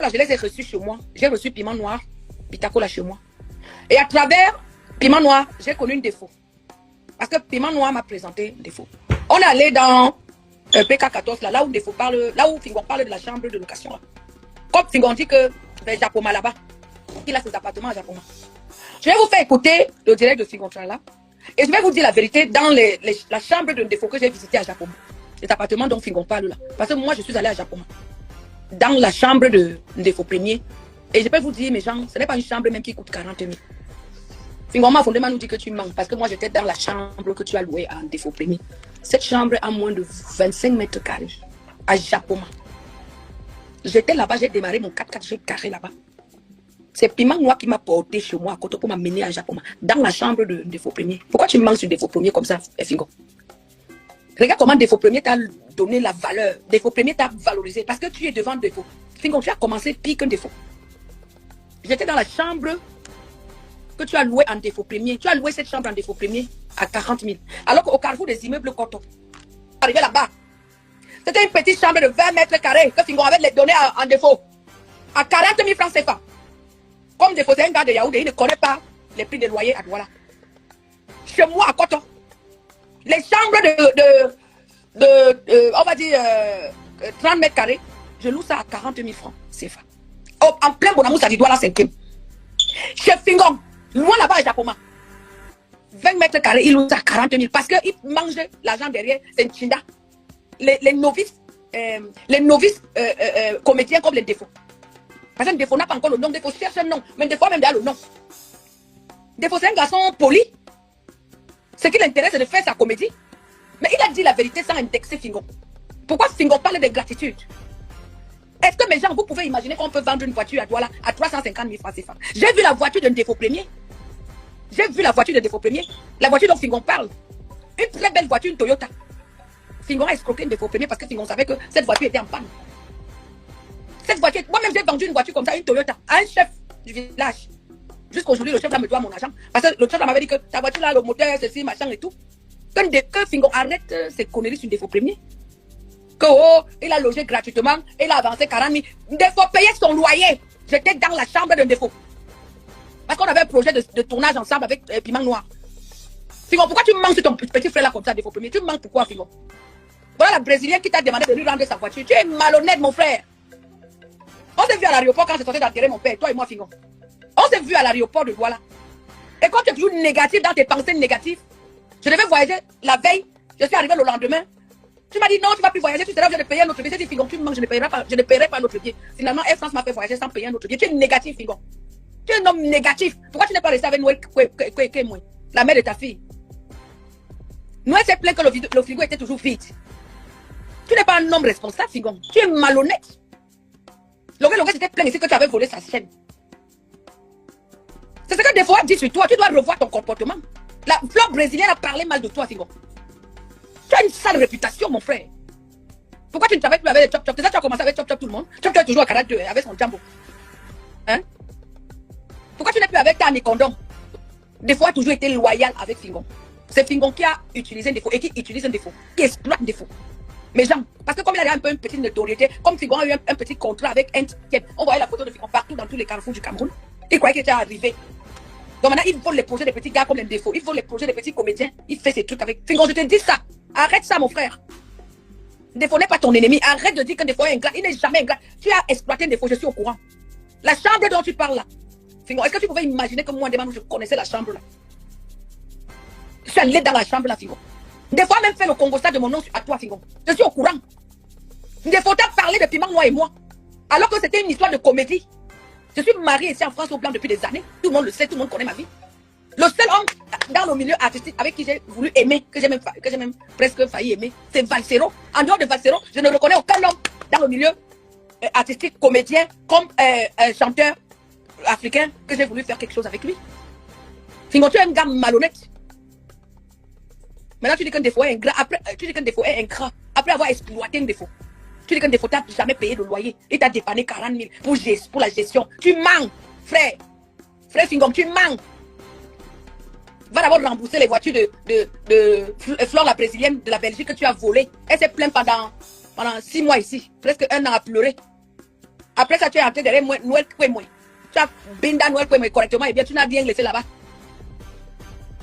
Là, je les ai reçus chez moi. J'ai reçu Piment Noir, Pitacola chez moi. Et à travers Piment Noir, j'ai connu une défaut. Parce que Piment Noir m'a présenté un défaut. On est allé dans PK14, là où défaut parle, là où Fingon parle de la chambre de location. Là. Comme Fingon dit que Japoma là-bas, il a ses appartements à Japoma. Je vais vous faire écouter le direct de Fingon là. Et je vais vous dire la vérité dans la chambre de défaut que j'ai visité à Japoma. Les appartements dont Fingon parle là. Parce que moi, je suis allé à Japoma. Dans la chambre de défaut premier. Et je peux vous dire, mes gens, ce n'est pas une chambre même qui coûte 40 000. Fingon m'a fondément nous dit que tu manques. Parce que moi, j'étais dans la chambre que tu as louée en défaut premier. Cette chambre a moins de 25 mètres carrés. À Japoma. J'étais là-bas, j'ai démarré mon 4x4, j'ai carré là-bas. C'est Piment Noir qui m'a porté chez moi à côté pour m'amener à Japoma. Dans la chambre de défaut premier. Pourquoi tu manques sur défaut premier comme ça, Fingon? Regarde comment défaut premier t'a donné la valeur. Défaut premier t'a valorisé. Parce que tu es devant défaut. Fingon, tu as commencé pire qu'un défaut. J'étais dans la chambre que tu as louée en défaut premier. Tu as loué cette chambre en défaut premier à 40 000. Alors qu'au carrefour des immeubles Coton, arrivé là-bas, c'était une petite chambre de 20 mètres carrés que Fingon avait donné en défaut. À 40 000 francs CFA. Comme défaut, c'est un gars de Yaoundé, il ne connaît pas les prix des loyers à Douala. Chez moi à Coton, les chambres on va dire, 30 mètres carrés, je loue ça à 40 000 francs CFA. Oh, en plein Bonamou, ça dit Douala 5e. Chez Fingon, loin là-bas à Japoma, 20 mètres carrés, il loue ça à 40 000 parce qu'il mange l'argent derrière, c'est une chinda. Les novices comédiens comme les défauts. Parce que défaut n'a pas encore le nom, défaut cherche un nom, mais défaut même il a le nom. Défaut c'est un garçon poli. Ce qui l'intéresse c'est de faire sa comédie. Mais il a dit la vérité sans indexer Fingon. Pourquoi Fingon parle de gratitude? Est-ce que mes gens, vous pouvez imaginer qu'on peut vendre une voiture à Douala à 350 000 francs CFA? J'ai vu la voiture d'un défaut premier. J'ai vu la voiture d'un défaut premier. La voiture dont Fingon parle. Une très belle voiture, une Toyota. Fingon a escroqué une défaut premier parce que Fingon savait que cette voiture était en panne. Cette voiture, moi-même j'ai vendu une voiture comme ça, une Toyota, à un chef du village. Jusqu'aujourd'hui, le chef là me doit mon argent. Parce que le chef là m'avait dit que ta voiture là, le moteur, ceci, machin et tout. Que Fingon arrête ses conneries sur défaut premier. Que oh, il a logé gratuitement, il a avancé 40 000. Défaut payer son loyer. J'étais dans la chambre d'un défaut. Parce qu'on avait un projet de tournage ensemble avec Piment Noir. Fingon, pourquoi tu manques sur ton petit frère là comme ça, défaut premier? Tu manques pourquoi, Fingon? Voilà la Brésilienne qui t'a demandé de lui rendre sa voiture. Tu es malhonnête, mon frère. On s'est vu à l'aéroport quand j'ai tenté d'enterrer mon père, toi et moi, Fingon. On s'est vu à l'aéroport de Douala. Et quand tu es toujours négatif dans tes pensées négatives, je devais voyager la veille, je suis arrivé le lendemain. Tu m'as dit non, tu ne vas plus voyager, tu seras obligé de payer un autre billet. J'ai dit Fingon, tu me manques, je ne paierai pas un autre billet. Finalement, Air France m'a fait voyager sans payer un autre billet. Tu es négatif, Fingon. Tu es un homme négatif. Pourquoi tu n'es pas resté avec Noël, la mère de ta fille? Noël s'est plaint que le frigo était toujours vide. Tu n'es pas un homme responsable, Fingon. Tu es malhonnête. L'orgue s'était plaint ici que tu avais volé sa chaîne. C'est ce que des fois dit sur toi. Tu dois revoir ton comportement. La fleur brésilienne a parlé mal de toi, Fingon. Tu as une sale réputation, mon frère. Pourquoi tu ne travailles plus avec les Chop Chop? C'est ça que tu as commencé avec Chop Chop tout le monde. Chop Chop est toujours à 42 avec son jambo. Hein? Pourquoi tu n'es plus avec ta Nikondon? Des fois, a toujours été loyal avec Fingon. C'est Fingon qui a utilisé un défaut et qui utilise un défaut, qui exploite un défaut. Mes gens, parce que comme il a un peu une petite notoriété, comme Fingon a eu un petit contrat avec un ticket, on voyait la photo de Fingon partout dans tous les carrefours du Cameroun. Il croyait qu'il était arrivé. Donc maintenant, il faut les projet des petits gars comme les défauts. Il faut les projet des petits comédiens. Il fait ses trucs avec Fingon. Je te dis ça. Arrête ça, mon frère. Défaut n'est pas ton ennemi. Arrête de dire qu'un défaut est ingrat. Il n'est jamais ingrat. Tu as exploité un défaut, je suis au courant. La chambre dont tu parles là. Fingon, est-ce que tu pouvais imaginer que moi, je connaissais la chambre là? Je suis allé dans la chambre là, Fingon. Des fois, même fait le Congo ça de mon nom à toi, Fingon. Je suis au courant. Des fois, tu as parlé de Piment Noir et moi. Alors que c'était une histoire de comédie. Je suis mariée ici en France au blanc depuis des années. Tout le monde le sait, tout le monde connaît ma vie. Le seul homme dans le milieu artistique avec qui j'ai voulu aimer, que j'ai même presque failli aimer, c'est Valsero. En dehors de Valsero, je ne reconnais aucun homme dans le milieu artistique, comédien, comme chanteur africain, que j'ai voulu faire quelque chose avec lui. Fingon, tu es un gars malhonnête. Maintenant, tu dis qu'un défaut est ingrat. Après, tu dis qu'un défaut est ingrat. Après avoir exploité un défaut. Tu dis qu'un défaut, tu n'as jamais payé de loyer. Il t'a dépanné 40 000 pour la gestion. Tu manques, frère. Frère Fingon, tu manques. Va d'abord rembourser les voitures de Flore la brésilienne de la Belgique que tu as volées. Elle s'est plainte pendant 6 mois ici. Presque 1 an à pleurer. Après ça, tu es entré derrière Noël Kouemoy. Tu as binda Noël Kouemoy correctement et bien tu n'as rien laissé là-bas.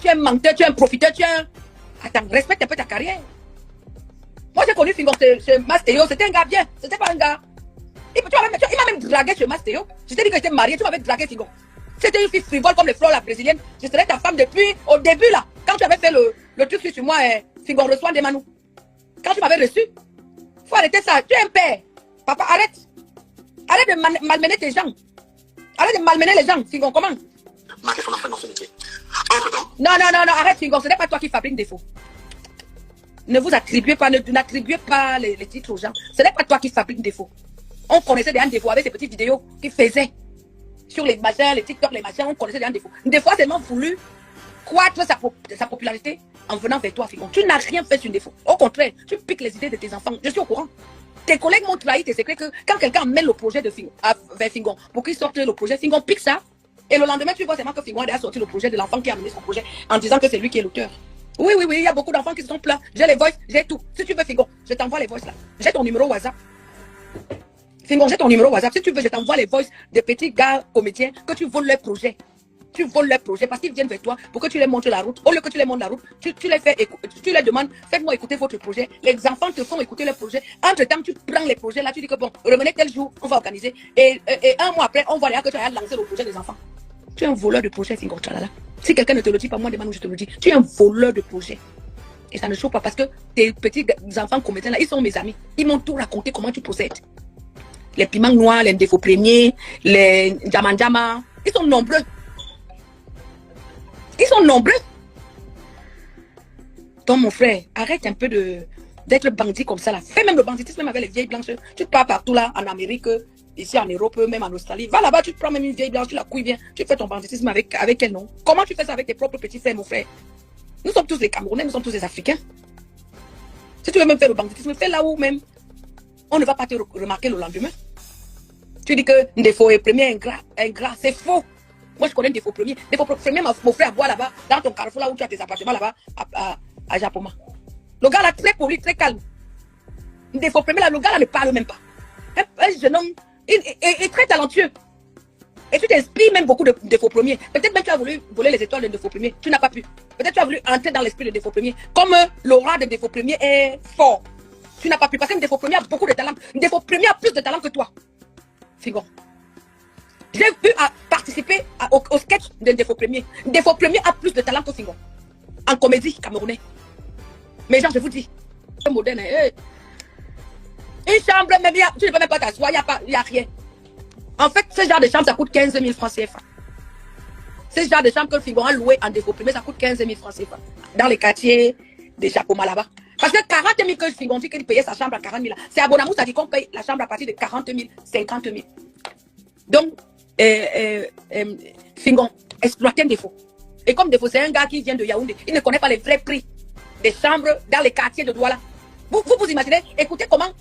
Tu es un menteur, tu es un profiteur, tu es un... Attends, respecte un peu ta carrière. Moi, j'ai connu Fingon, ce Mastéo, c'était un gars bien. C'était pas un gars. Il m'a même dragué chez Mastéo. Je t'ai dit que j'étais marié, tu m'avais dragué Fingon. C'était une fille frivole comme les fleurs, la brésilienne. Je serais ta femme depuis au début là. Quand tu avais fait le truc sur moi, Fingon reçoit des manous. Quand tu m'avais reçu, faut arrêter ça. Tu es un père. Papa, arrête. Arrête de malmener tes gens. Arrête de malmener les gens, Fingon, comment? Marquer son enfant dans ce métier. Non, arrête, Fingon, ce n'est pas toi qui fabrique défaut. Ne vous attribuez pas, n'attribuez pas les titres aux gens. Ce n'est pas toi qui fabrique défaut. On connaissait des défauts avec ces petites vidéos qui faisaient sur les machins, les TikTok, les machins, on connaissait des défauts. Des fois, seulement voulu croître sa popularité en venant vers toi, Fingon. Tu n'as rien fait sur défaut. Au contraire, tu piques les idées de tes enfants. Je suis au courant. Tes collègues m'ont trahi tes secrets que quand quelqu'un mène le projet de Fingon, vers Fingon, pour qu'il sorte le projet, Fingon pique ça. Et le lendemain, tu vois seulement que Fingon a sorti le projet de l'enfant qui a amené son projet en disant que c'est lui qui est l'auteur. Oui, il y a beaucoup d'enfants qui se sont plaints. J'ai les voices, j'ai tout. Si tu veux, Fingon, je t'envoie les voices là. J'ai ton numéro WhatsApp. Fingon, j'ai ton numéro WhatsApp. Si tu veux, je t'envoie les voices des petits gars comédiens que tu voles leur projet. Tu voles leur projet parce qu'ils viennent vers toi pour que tu les montres la route. Au lieu que tu les montres la route, tu les demandes, faites-moi écouter votre projet. Les enfants te font écouter leur projet. Entre-temps, tu prends les projets là, tu dis que bon, revenez tel jour, on va organiser. Et un mois après, on voit là que tu as lancé le projet des enfants. Tu es un voleur de projet, Fingon, tchalala. Si quelqu'un ne te le dit pas, moi, demande où je te le dis. Tu es un voleur de projet. Et ça ne choque pas parce que tes petits enfants comédiens là, ils sont mes amis. Ils m'ont tout raconté comment tu procèdes. Les piments noirs, les défauts premiers, les jamandjama, ils sont nombreux. Ils sont nombreux. Donc, mon frère, arrête un peu d'être bandit comme ça là. Fais même le banditisme même avec les vieilles blanches. Tu pars partout là, en Amérique, ici en Europe, même en Australie. Va là-bas, tu prends même une vieille blanche, tu la couilles bien. Tu fais ton banditisme avec elle, non? Comment tu fais ça avec tes propres petits frères, mon frère? Nous sommes tous des Camerounais, nous sommes tous des Africains. Si tu veux même faire le banditisme, fais là où même on ne va pas te remarquer le lendemain. Tu dis que défaut est premier ingrat, c'est faux. Moi, je connais défaut premier. Défaut premier, mon frère boit là-bas, dans ton carrefour là où tu as tes appartements là-bas, à Japoma. Le gars là, très poli, très calme. Défaut premier là, le gars là ne parle même pas. Un jeune homme, il est très talentueux. Et tu t'inspires même beaucoup de défauts premiers. Peut-être même tu as voulu voler les étoiles de défaut premier. Tu n'as pas pu. Peut-être tu as voulu entrer dans l'esprit de défaut premier. Comme l'aura de défaut premier est fort. Tu n'as pas pu. Parce que défaut premier a beaucoup de talent. Défaut premier a plus de talent que toi. Fingon. J'ai pu participer au sketch de défaut premier. Défaut premier a plus de talent que Fingon. En comédie camerounais. Mais genre, je vous dis, c'est moderne. Une chambre, même, tu ne peux même pas t'asseoir, il n'y a rien. En fait, ce genre de chambre, ça coûte 15 000 francs CFA. Ce genre de chambre que Fingon a loué en défaut premier, ça coûte 15 000 francs CFA. Dans les quartiers de Japoma là-bas. Parce que 40 000 que Fingon dit qu'il payait sa chambre à 40 000. C'est à Bonamou, ça dit qu'on paye la chambre à partir de 40 000, 50 000. Donc, Fingon exploitait un défaut. Et comme défaut, c'est un gars qui vient de Yaoundé. Il ne connaît pas les vrais prix des chambres dans les quartiers de Douala. Vous imaginez, écoutez comment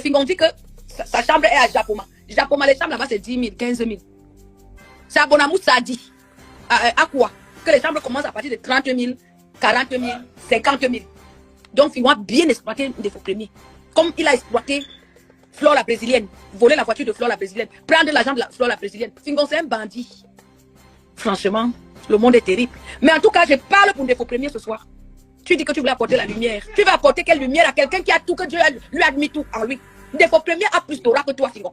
Fingon dit que sa chambre est à Japoma. Japoma, les chambres là-bas, c'est 10 000, 15 000. C'est à Bonamou, ça dit. À quoi? Que les chambres commencent à partir de 30 000, 40 000, 50 000. Donc, Fingon a bien exploité le défaut premier. Comme il a exploité Flore la brésilienne, voler la voiture de Flore la brésilienne, prendre l'argent de Flore la brésilienne. Fingon, c'est un bandit. Franchement, le monde est terrible. Mais en tout cas, je parle pour un défaut premier ce soir. Tu dis que tu voulais apporter la lumière. Tu vas apporter quelle lumière à quelqu'un qui a tout, que Dieu lui a admis tout en lui. Défaut premier a plus d'aura que toi, Fingon.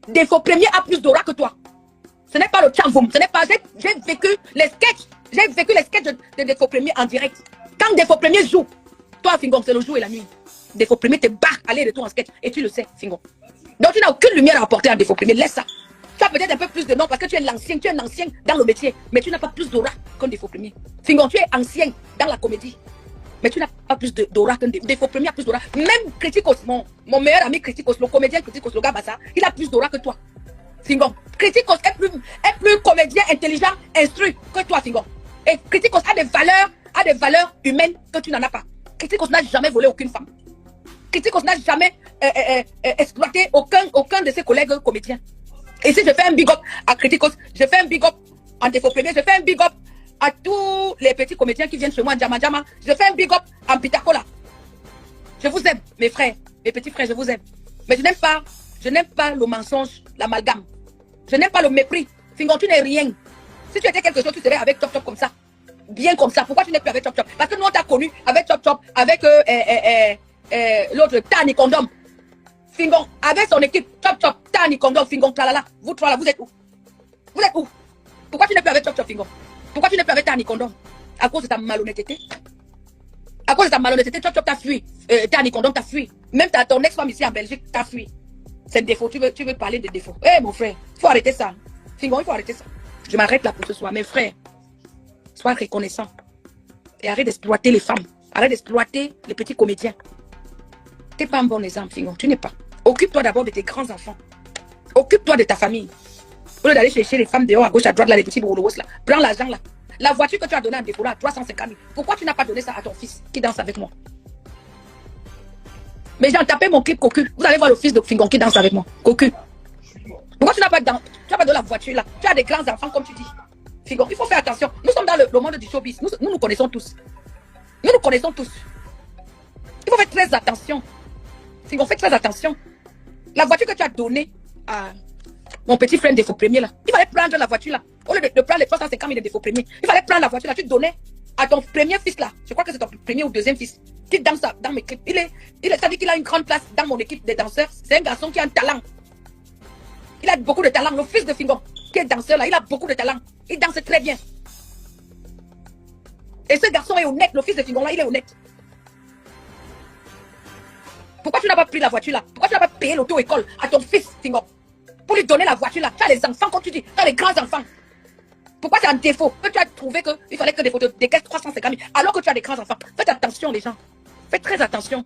Défaut premier a plus d'aura que toi. Ce n'est pas le tchamboum. Ce n'est pas. J'ai vécu les sketchs. J'ai vécu les sketchs de défaut premier en direct. Quand défaut premier joue, toi, Fingon, c'est le jour et la nuit. Défaut premier te barre aller de toi en sketch. Et tu le sais, Fingon. Donc tu n'as aucune lumière à apporter à défaut premier. Laisse ça. Tu as peut-être un peu plus de nom parce que tu es l'ancien. Tu es un ancien dans le métier. Mais tu n'as pas plus d'aura qu'un défaut premier. Fingon, tu es ancien dans la comédie. Mais tu n'as pas plus d'aura qu'un défaut premier. A plus d'aura. Même Criticos, mon meilleur ami Criticos, le comédien Criticos, le gars Bassa, il a plus d'aura que toi. Fingon. Criticos est plus comédien intelligent, instruit que toi, Fingon. Et Criticos a des valeurs humaines que tu n'en as pas. Criticos n'a jamais volé aucune femme. Criticos n'a jamais exploité aucun de ses collègues comédiens. Et si je fais un big up à Criticos, je fais un big up en défaut premier, je fais un big up à tous les petits comédiens qui viennent chez moi en Djama, je fais un big up en Pitacola. Je vous aime, mes frères, mes petits frères, je vous aime. Mais je Je n'aime pas le mensonge, l'amalgame. Je n'aime pas le mépris. Fingon, tu n'es rien. Si tu étais quelque chose, tu serais avec Chop Chop comme ça. Bien comme ça. Pourquoi tu n'es plus avec Chop Chop? Parce que nous, on t'a connu avec Chop Chop, avec l'autre, Tani Condom. Fingon, avec son équipe, Chop Chop, Tani Condom, Fingon, Tralala. Vous trois là, vous êtes où? Vous êtes où? Pourquoi tu n'es plus avec Chop Chop, Fingon? Pourquoi tu n'es plus avec Tani Condom? À cause de ta malhonnêteté. À cause de ta malhonnêteté, Chop Chop t'a fui. Tani Condom t'a fui. Même ton ex-femme ici en Belgique t'a fui. C'est un défaut. Tu veux parler de défaut. Eh, mon frère, il faut arrêter ça. Fingon, il faut arrêter ça. Je m'arrête là pour ce soir. Mes frères, sois reconnaissants. Et arrête d'exploiter les femmes. Arrête d'exploiter les petits comédiens. Tu n'es pas un bon exemple, Fingon. Tu n'es pas. Occupe-toi d'abord de tes grands-enfants. Occupe-toi de ta famille. Au lieu d'aller chercher les femmes dehors, à gauche, à droite, là, les petits bourreaux, là. Prends l'argent, là. La voiture que tu as donnée en défaut, là, à 350 000. Pourquoi tu n'as pas donné ça à ton fils qui danse avec moi? Mais j'ai tapé mon clip cocu. Vous allez voir le fils de Fingon qui danse avec moi. Cocu. Pourquoi tu n'as pas de la voiture là? Tu as des grands enfants comme tu dis. Fingon, il faut faire attention. Nous sommes dans le monde du showbiz. Nous connaissons tous. Nous nous connaissons tous. Il faut faire très attention. Fingon, fais très attention. La voiture que tu as donnée à mon petit frère défaut premier là. Il fallait prendre la voiture là. Au lieu de prendre les 350 000 de défaut premier. Il fallait prendre la voiture là. Tu donnais à ton premier fils là. Je crois que c'est ton premier ou deuxième fils. Qui danse dans mes clips. Ça dit qu'il a une grande place dans mon équipe des danseurs. C'est un garçon qui a un talent. Il a beaucoup de talent. Le fils de Fingon, qui est danseur là, il a beaucoup de talent. Il danse très bien. Et ce garçon est honnête. Le fils de Fingon là, il est honnête. Pourquoi tu n'as pas pris la voiture là? Pourquoi tu n'as pas payé l'auto-école à ton fils Fingon? Pour lui donner la voiture là. Tu as les enfants, comme tu dis. Tu as les grands enfants. Pourquoi c'est un défaut? Que tu as trouvé qu'il fallait que des photos décaissent 350 000 alors que tu as des grands enfants. Faites attention les gens. Faites très attention.